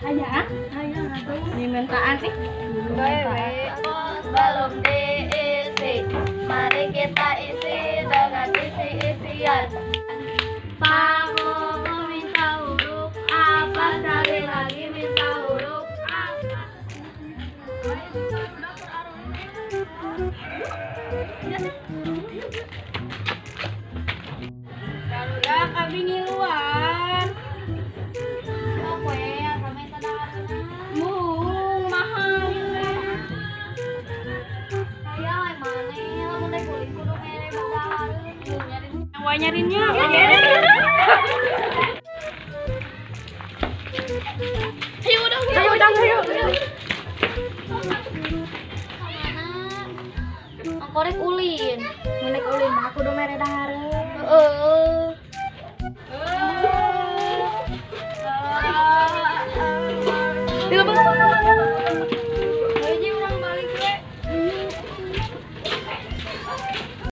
Ayah, dimintaan nih. Belum diisi, mari kita isi dengan isi-isian. Kamu minta huruf apa? Sekali lagi minta huruf apa? Ya kami ngiluan. Oke, kami tenang. Mung mahal. Kayak mana? Lamun teh kulit kudu mere badar. Yang nyarinya. Ayo udah. Angkorek ulin. Menek ulin mah kudu mere dahar. Heeh.